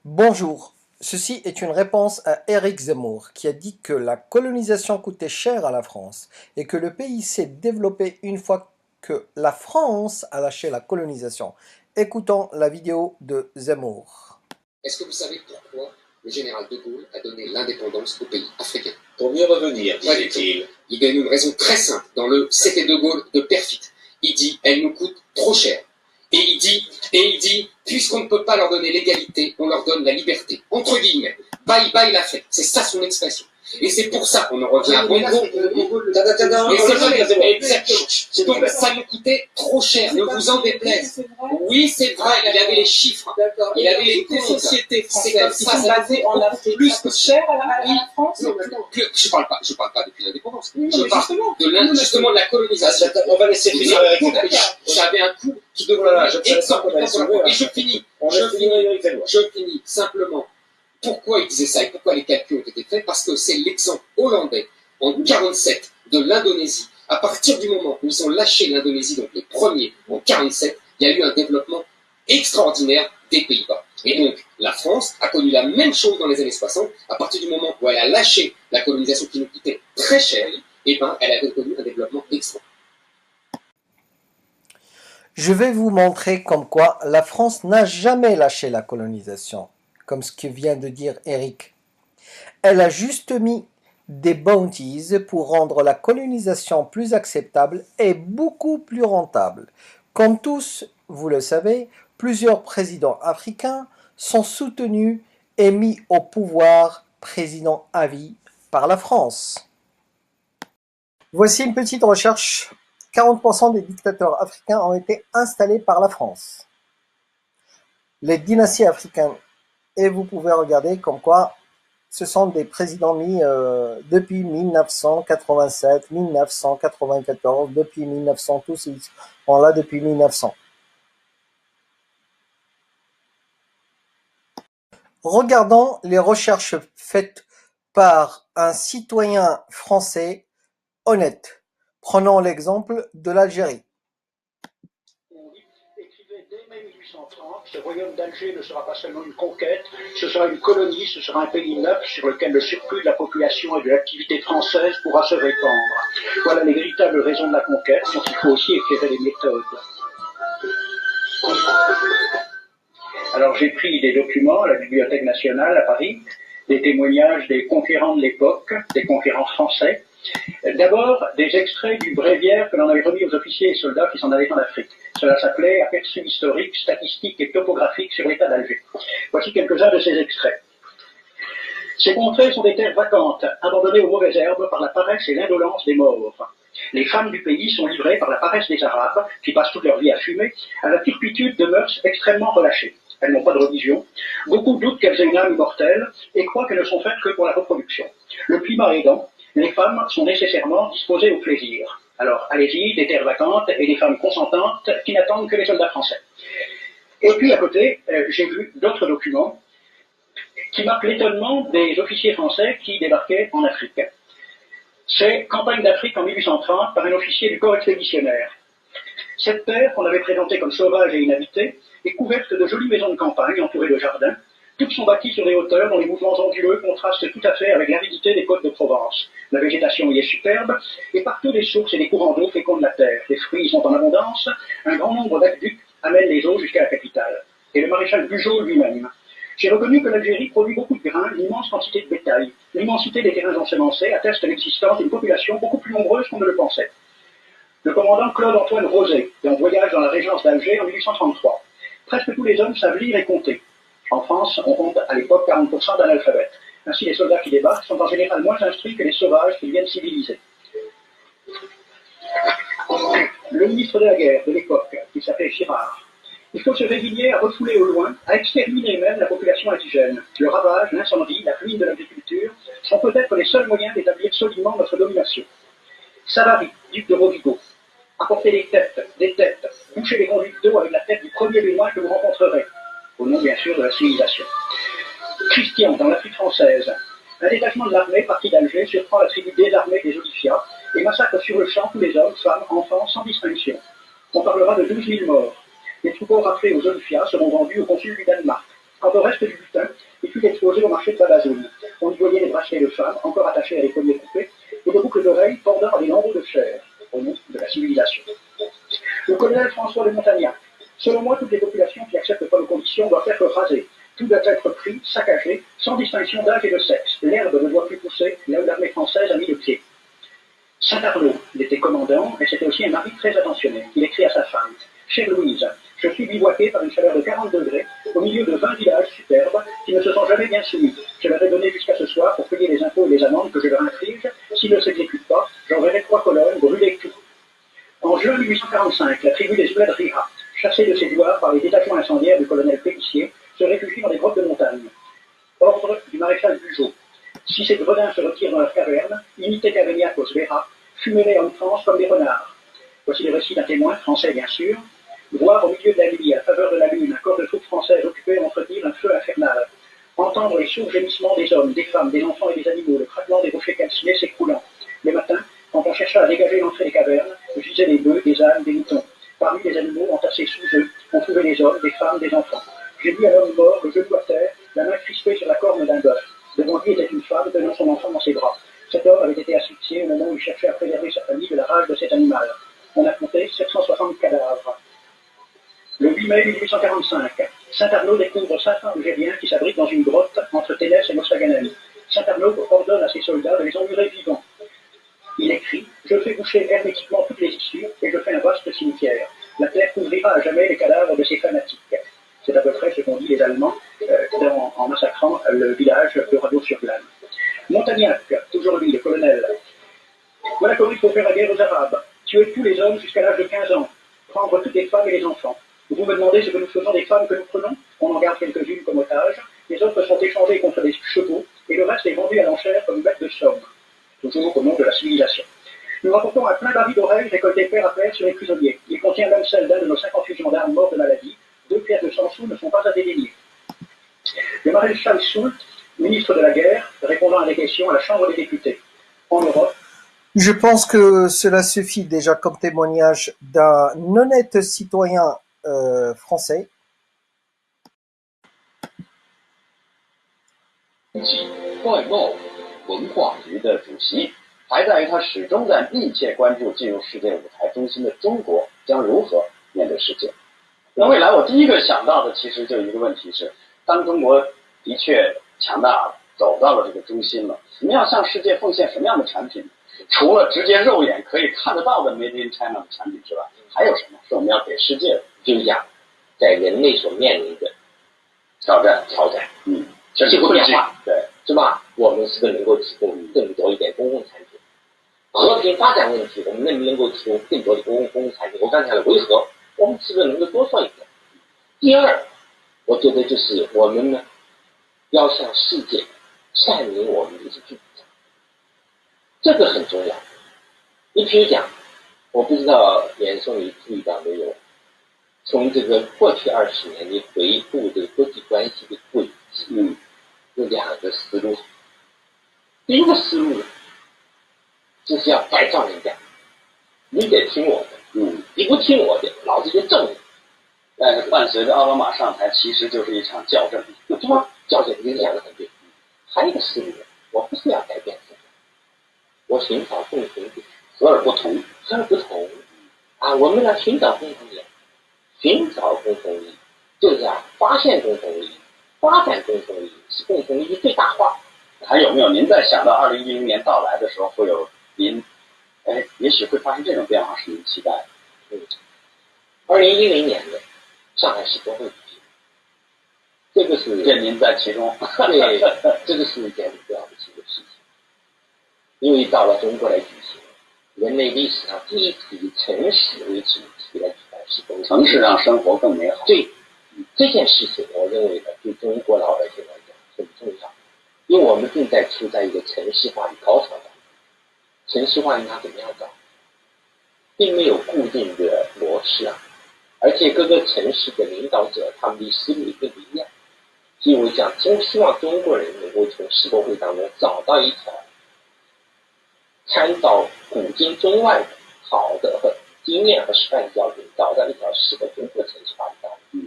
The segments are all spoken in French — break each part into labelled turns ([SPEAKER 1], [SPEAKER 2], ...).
[SPEAKER 1] Bonjour, ceci est une réponse à Éric Zemmour qui a dit que la colonisation coûtait cher à la France et que le pays s'est développé une fois que la France a lâché la colonisation. Écoutons la vidéo de Zemmour.
[SPEAKER 2] Est-ce que vous savez pourquoi le général de Gaulle a donné l'indépendance aux pays africains?
[SPEAKER 3] Pour mieux revenir, disait-il.
[SPEAKER 2] Il donne une raison très simple dans le C'était de Gaulle de perfide. Il dit, elle nous coûte trop cher. Et il dit, puisqu'on ne peut pas leur donner l'égalité, on leur donne la liberté. Entre guillemets. Bye bye l'Afrique. C'est ça son expression. Et c'est pour ça qu'on en revient à Bongo. Donc ça nous coûtait trop cher, ne vous en déplaise. Oui, c'est vrai, il avait les chiffres. Il avait les
[SPEAKER 4] des sociétés françaises qui
[SPEAKER 2] ça,
[SPEAKER 4] sont basées en Afrique.
[SPEAKER 2] plus
[SPEAKER 4] Ça coûte cher à la France.
[SPEAKER 2] Je parle pas depuis l'indépendance.
[SPEAKER 4] Oui,
[SPEAKER 2] Je parle justement de la colonisation.
[SPEAKER 3] On va laisser finir avec
[SPEAKER 2] Ça avait un coût qui devrait être exorbitant. Et je finis simplement. Pourquoi il disait ça et pourquoi les calculs ont été faits? Parce que c'est l'exemple hollandais en 1947 de l'Indonésie. À partir du moment où ils ont lâché l'Indonésie, donc les premiers en 1947, il y a eu un développement extraordinaire des Pays-Bas. Et donc la France a connu la même chose dans les années 60. À partir du moment où elle a lâché la colonisation qui nous coûtait très cher, et ben elle a connu un développement extra.
[SPEAKER 1] Je vais vous montrer comme quoi la France n'a jamais lâché la colonisation, comme ce que vient de dire Éric. Elle a juste mis des bounties pour rendre la colonisation plus acceptable et beaucoup plus rentable. Comme tous, vous le savez, plusieurs présidents africains sont soutenus et mis au pouvoir président à vie par la France. Voici une petite recherche. 40% des dictateurs africains ont été installés par la France. Les dynasties africaines. Et vous pouvez regarder comme quoi ce sont des présidents mis depuis 1987, 1994, depuis 1900, tous ils sont là depuis 1900. Regardons les recherches faites par un citoyen français honnête. Prenons l'exemple de l'Algérie.
[SPEAKER 5] Ce royaume d'Alger ne sera pas seulement une conquête, ce sera une colonie, ce sera un pays neuf sur lequel le surplus de la population et de l'activité française pourra se répandre. Voilà les véritables raisons de la conquête, dont il faut aussi éclairer les méthodes. Alors j'ai pris des documents à la Bibliothèque nationale à Paris, des témoignages des conquérants de l'époque, des conquérants français. D'abord, des extraits du bréviaire que l'on avait remis aux officiers et soldats qui s'en allaient en Afrique. Cela s'appelait « Aperçu historique, statistique et topographique sur l'état d'Alger ». Voici quelques-uns de ces extraits. Ces contrées sont des terres vacantes, abandonnées aux mauvaises herbes par la paresse et l'indolence des morts. Les femmes du pays sont livrées par la paresse des Arabes, qui passent toute leur vie à fumer, à la turpitude de mœurs extrêmement relâchées. Elles n'ont pas de religion. Beaucoup doutent qu'elles aient une âme immortelle et croient qu'elles ne sont faites que pour la reproduction. Le climat aidant, les femmes sont nécessairement disposées au plaisir. Alors, allez-y, des terres vacantes et des femmes consentantes qui n'attendent que les soldats français. Et puis, à côté, j'ai vu d'autres documents qui marquent l'étonnement des officiers français qui débarquaient en Afrique. C'est Campagne d'Afrique en 1830 par un officier du corps expéditionnaire. Cette terre, qu'on avait présentée comme sauvage et inhabitée, est couverte de jolies maisons de campagne entourées de jardins. Toutes sont bâties sur des hauteurs dont les mouvements onduleux contrastent tout à fait avec l'aridité des côtes de Provence. La végétation y est superbe, et partout des sources et des courants d'eau fécondent la terre. Les fruits y sont en abondance, un grand nombre d'aqueducs amènent les eaux jusqu'à la capitale. Et le maréchal Bugeaud lui-même. J'ai reconnu que l'Algérie produit beaucoup de grains, une immense quantité de bétail. L'immensité des terrains ensemencés atteste l'existence d'une population beaucoup plus nombreuse qu'on ne le pensait. Le commandant Claude-Antoine Rosé est en voyage dans la régence d'Alger en 1833. Presque tous les hommes savent lire et compter. En France, on compte à l'époque 40% d'analphabètes. Ainsi, les soldats qui débarquent sont en général moins instruits que les sauvages qui viennent civiliser. Le ministre de la guerre de l'époque, qui s'appelait Girard, il faut se résigner à refouler au loin, à exterminer même la population indigène. Le ravage, l'incendie, la ruine de l'agriculture sont peut-être les seuls moyens d'établir solidement notre domination. Savary, duc de Rovigo, apportez des têtes, bouchez les conduites d'eau avec la tête du premier béninois que vous rencontrerez, au nom bien sûr de la civilisation. Christian, dans l'Afrique française, un détachement de l'armée parti d'Alger surprend la tribu désarmée des Olifias et massacre sur le champ tous les hommes, femmes, enfants, sans distinction. On parlera de 12 000 morts. Les troupeaux raflés aux Olifias seront vendus au consul du Danemark. Quant au reste du butin, au marché de Babazoun. On y voyait des bracelets de femmes, encore attachés à des colliers coupés, et des boucles d'oreilles pendant à des lambeaux de chair, au nom de la civilisation. Le colonel François de Montagnac. Selon moi, toutes les populations qui acceptent pas nos conditions doivent être rasées. Tout doit être pris, saccagé, sans distinction d'âge et de sexe. L'herbe ne doit plus pousser là où l'armée française a mis le pied. Saint-Arnaud, il était commandant, et c'était aussi un mari très attentionné. Il écrit à sa femme: Chère Louise, je suis bivouaqué par une chaleur de 40 degrés, au milieu de 20 villages superbes qui ne se sont jamais bien soumis. Je leur ai donné jusqu'à ce soir pour payer les impôts et les amendes que je leur inflige. S'ils ne s'exécutent pas, j'enverrai 3 colonnes brûler tout. En juin 1845, la tribu des Uladriha, chassée de ses douars par les détachements incendiaires du colonel Pélissier, se réfugie dans des grottes de montagne. Ordre du maréchal Bugeaud. Si ces gredins se retirent dans leur caverne, imités Cavagnacos Vera, fumez-les en France comme des renards. Voici le récit d'un témoin, français bien sûr. Voir au milieu de la nuit, à la faveur de la lune, un corps de troupes françaises occupé à entretenir un feu infernal. Entendre les sourds gémissements des hommes, des femmes, des enfants et des animaux, le craquement des rochers calcinés s'écroulant. Le matin, quand on chercha à dégager l'entrée des cavernes, gisaient des bœufs, des ânes, des moutons. Parmi les animaux entassés sous eux, on trouvait des hommes, des femmes, des enfants. J'ai vu un homme mort, le genou à terre, la main crispée sur la corne d'un bœuf. Devant lui était une femme tenant son enfant dans ses bras. Cet homme avait été asphyxié au moment où il cherchait à préserver sa famille de la rage de cet animal. On a compté 760 cadavres. Le 8 mai 1845, Saint-Arnaud découvre 500 Algériens qui s'abritent dans une grotte entre Ténès et Mostaganem. Saint-Arnaud ordonne à ses soldats de les emmurer vivants. Il écrit: Je fais boucher hermétiquement toutes les issues et je fais un vaste cimetière. La terre couvrira à jamais les cadavres de ces fanatiques. C'est à peu près ce qu'ont dit les Allemands en massacrant le village de Radeau-sur-Glane. Montagnac, toujours lui, le colonel. Voilà comment il faut faire la guerre aux Arabes. Tuer tous les hommes jusqu'à l'âge de 15 ans. Prendre toutes les femmes et les enfants. Vous me demandez ce que nous faisons des femmes que nous prenons? On en garde quelques-unes comme otages. Les autres sont échangées contre des chevaux et le reste est vendu à l'enchère comme bête de somme. Toujours au nom de la civilisation. Nous rapportons un plein baril d'oreilles récolté paire à paire sur les prisonniers. Il contient même celle d'un de nos 58 gendarmes morts de maladie. 2 pièces de 100 sous ne sont pas à dédaigner. Le maréchal Soult, ministre de la guerre, répondant à des questions à la Chambre des députés. En Europe,
[SPEAKER 1] Je pense que cela suffit déjà comme témoignage d'un honnête citoyen français.
[SPEAKER 6] 外贸文化局的主席，还在于他始终在密切关注进入世界舞台中心的中国将如何面对世界。那未来我第一个想到的其实就一个问题是，当中国的确强大了，走到了这个中心了，我们要向世界奉献什么样的产品？除了直接肉眼可以看得到的 Made in China 的产品之外，还有什么是我们要给世界的？
[SPEAKER 2] 就是讲，在人类所面临的挑战，气候变化，
[SPEAKER 6] 对，
[SPEAKER 2] 是吧？我们是不是能够提供更多一点公共产品？和平发展问题，我们能不能够提供更多的公共产品？我刚才的维和，我们是不是能够多做一点？第二，我觉得就是我们呢，要向世界阐明我们的主张，这个很重要。你比如讲，我不知道严嵩你注意到没有？从这个过去20年，你回顾这个国际关系的轨迹，有2个思路。第一个思路呢，就是要改造人家，你得听我的，你不听我的，老子就揍你。
[SPEAKER 6] 但是伴随着奥巴马上台，其实就是一场校正，
[SPEAKER 2] 对吧？校正你讲的很对。还有一个思路呢，我不是要改变什么，我寻找共同点，
[SPEAKER 6] 和而不同，
[SPEAKER 2] 啊，我们要寻找共同点，寻找共同利益，就是发现共同利益，发展共同利益，使共同利益最大化。
[SPEAKER 6] 还有没有您在想到2010年到来的时候，会有您，也许会发生这种变化，是您期待的
[SPEAKER 2] ？2010年的上海世博会举行，这个是
[SPEAKER 6] 这您在其中，
[SPEAKER 2] 对，这个是一件很了不起的事情，因为到了中国来举行，人类历史上第一次以城市为主题来举办世博会，
[SPEAKER 6] 城市让生活更美好。
[SPEAKER 2] 对，这件事情，我认为呢，对中国老百姓来讲很重要。因为我们正在处在一个城市化的高潮当中，城市化应该怎么样搞？并没有固定的模式啊，而且各个城市的领导者他们的思路并不一样，所以我讲，希望中国人能够从世博会当中找到一条参照古今中外的好的和经验和示范教训，找到一条适合中国城市化的道路。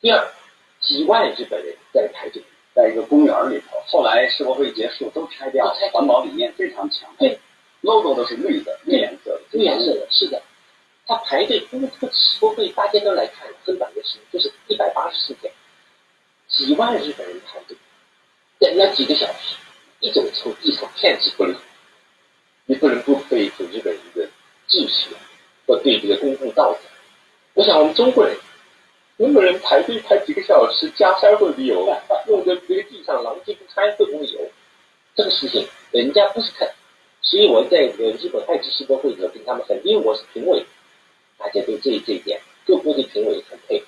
[SPEAKER 2] 第二，几万日本人在排队，
[SPEAKER 6] 在一个公园里头。后来世博会结束都拆掉，环保理念非常强。
[SPEAKER 2] 对
[SPEAKER 6] ，logo 都是绿的，绿颜色的，
[SPEAKER 2] 绿颜色的，是的。他排队，因为这个世博会大家都来看了，很短的时间，就是184天，几万日本人排队，等了几个小时，一种从地上骗起不了，你不能不背负日本人的秩序或对这个公共道德。我想我们中国人排队排几个小时，加塞会不会有？弄得这个地上狼藉不堪会不会有？这个事情人家不是看，所以我在日本爱知世博会的时候跟他们很，因为我是评委，大家对这一点，各国的评委很配合，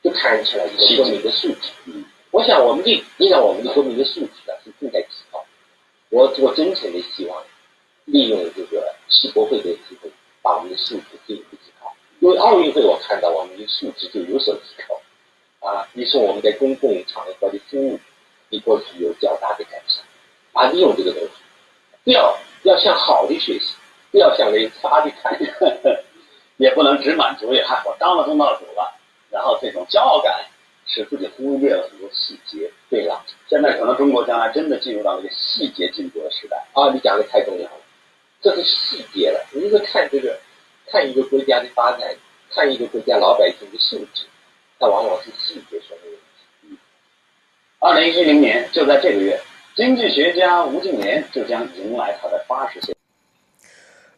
[SPEAKER 2] 就看出来一个国民的素质。我想我们让我们的国民的素质是正在提高。我真诚的希望利用这个世博会的机会，把我们的素质进一步提高。因为奥运会我看到我们的素质就有所提高。你说我们在公共场合的服务比过去有较大的改善。利用这个东西，要向好的学习，不要向那差的看，
[SPEAKER 6] 也不能只满足于我当了东道主了，然后这种骄傲感使自己忽略了很多细节。
[SPEAKER 2] 对了，
[SPEAKER 6] 现在可能中国将来真的进入到一个细节进步的时代。
[SPEAKER 2] 你讲的太重要了，这是细节了。你是看一个国家的发展，看一个国家老百姓的素质，那往往是细节上的问题。
[SPEAKER 6] 2010年就在这个月，经济学家吴敬琏就将迎来他的80岁。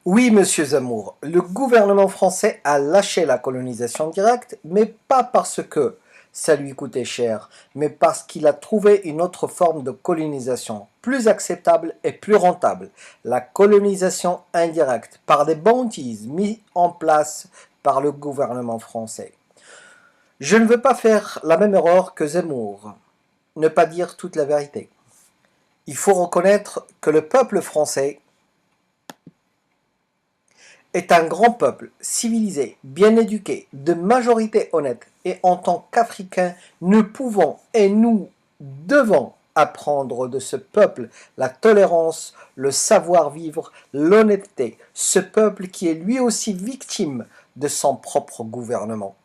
[SPEAKER 1] Oui, monsieur Zemmour, le gouvernement français a lâché la colonisation directe, mais pas parce que ça lui coûtait cher, mais parce qu'il a trouvé une autre forme de colonisation, plus acceptable et plus rentable, la colonisation indirecte, par des bounties mis en place par le gouvernement français. Je ne veux pas faire la même erreur que Zemmour, ne pas dire toute la vérité. Il faut reconnaître que le peuple français est un grand peuple, civilisé, bien éduqué, de majorité honnête, et en tant qu'Africains, nous pouvons et nous devons apprendre de ce peuple la tolérance, le savoir-vivre, l'honnêteté, ce peuple qui est lui aussi victime de son propre gouvernement.